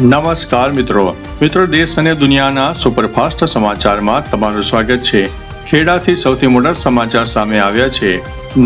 નમસ્કાર મિત્રો દેશ અને દુનિયાના સુપરફાસ્ટ સમાચારમાં તમારું સ્વાગત છે। ખેડાથી સૌથી મોટા સમાચાર સામે આવ્યા છે।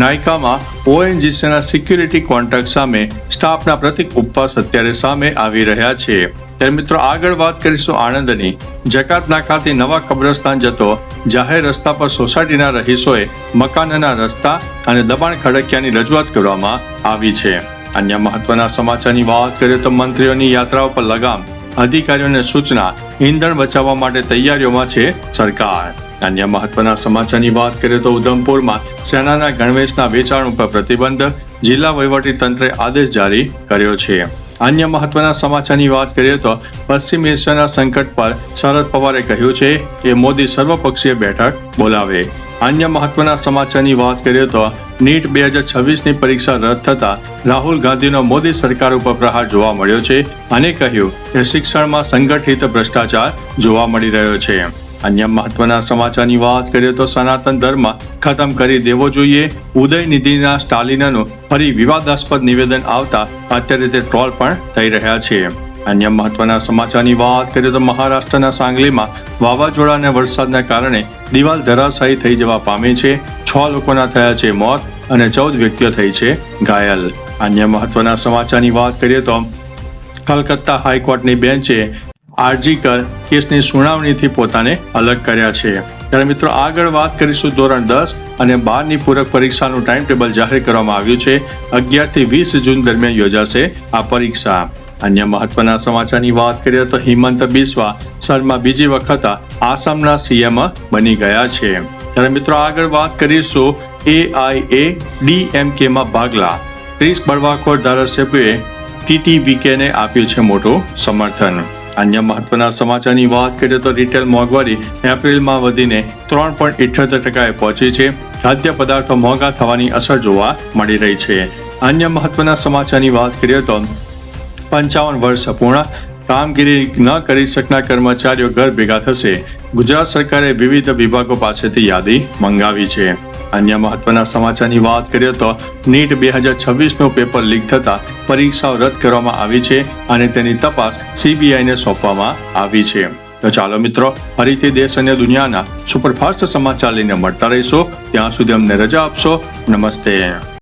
નાયકામાં ઓએનજીસીના સિક્યુરિટી કોન્ટ્રાક્ટ સામે સ્ટાફના પ્રતિક ઉપવાસ અત્યારે સામે આવી રહ્યા છે। ત્યારે મિત્રો આગળ વાત કરીશું આણંદની। જકાત નાકાથી નવા કબ્રસ્તાન જતો જાહેર રસ્તા પર સોસાયટીના રહીશોએ મકાનના રસ્તા અને દબાણ ખડકિયાની રજૂઆત કરવામાં આવી છે। અન્ય મહત્વના સમાચારની વાત કરીએ તો મંત્રીઓની યાત્રાઓ પર લગામ, અધિકારીઓને સૂચના, ઈંધણ બચાવવા માટે તૈયારીઓમાં છે સરકાર। અન્ય મહત્વના સમાચારની વાત કરીએ તો ઉધમપુરમાં સેનાના ગણવેશના વેચાણ ઉપર પ્રતિબંધ, જિલ્લા વહીવટી તંત્રે આદેશ જારી કર્યો છે। અન્ય મહત્વના સમાચારની વાત કરીએ તો પશ્ચિમ એશિયાના સંકટ પર શરદ પવારે કહ્યું છે કે મોદી સર્વપક્ષીય બેઠક બોલાવે। અન્ય મહત્વના સમાચારની વાત કરીએ તો નીટ 2026ની પરીક્ષા રદ થતા રાહુલ ગાંધીનો મોદી સરકાર ઉપર પ્રહાર જોવા મળ્યો છે અને કહ્યું કે શિક્ષણમાં સંગઠિત ભ્રષ્ટાચાર જોવા મળી રહ્યો છે। અન્ય મહત્વના સમાચારની વાત કરીએ તો સનાતન ધર્મ ખતમ કરી દેવો જોઈએ, ઉદયનિધિના સ્ટાલિનનું ફરી વિવાદાસ્પદ નિવેદન આવતા અત્યારે તે ટ્રોલ પણ થઈ રહ્યા છે। અન્ય મહત્વના સમાચારની વાત કરીએ તો મહારાષ્ટ્રના સાંગલીમાં વાવાઝોડા અને વરસાદના કારણે દિવાલ ધરાશાયી થઈ જવા પામી છે। 6 લોકોના થયા છે મોત અને 14 વ્યક્તિઓ થઈ છે ઘાયલ। અન્ય મહત્વના સમાચારની વાત કરીએ તો કલકત્તા હાઈકોર્ટની બેન્ચે આરજીકર કેસની સુનાવણીથી પોતાને અલગ કર્યા છે। ત્યારે મિત્રો આગળ વાત કરીશું ધોરણ 10 અને 12ની પૂરક પરીક્ષાનું ટાઈમ ટેબલ જાહેર કરવામાં આવ્યું છે। 11 થી 20 જૂન દરમિયાન યોજાશે આ પરીક્ષા। અન્ય મહત્વના સમાચારની વાત કરીએ તો હિમંત બિસ્વા શર્મા બીજી વખત આસામના સીએમ બની ગયા છે। ત્યારે મિત્રો આગળ વાત કરીશું AIADMKમાં ભાગલા, 30 બળવાખોર ધારાસભ્યોએ TTVKને આપ્યું છે મોટું સમર્થન। અન્ય મહત્વના સમાચારની વાત કરીએ તો રિટેલ મોંઘવારી એપ્રિલમાં વધીને 3.78% પહોંચી છે। ખાદ્ય પદાર્થો મોંઘા થવાની અસર જોવા મળી રહી છે। અન્ય મહત્વના સમાચારની વાત કરીએ તો 55 વર્ષ પૂર્ણ, કામગીરી ન કરી શકનાર કર્મચારીઓ ઘર ભેગા થશે। ગુજરાત સરકારે વિવિધ વિભાગો પાસેથી યાદી મંગાવી છે। અન્ય મહત્વના સમાચારની વાત કરીએ તો નીટ 2026નું પેપર લીક થતા પરીક્ષાઓ રદ કરવામાં આવી છે અને તેની તપાસ CBIને સોંપવામાં આવી છે। તો ચાલો મિત્રો, ફરીથી દેશ અને દુનિયાના સુપરફાસ્ટ સમાચાર લઈને મળતા રહીશો। ત્યાં સુધી અમને રજા આપશો। નમસ્તે।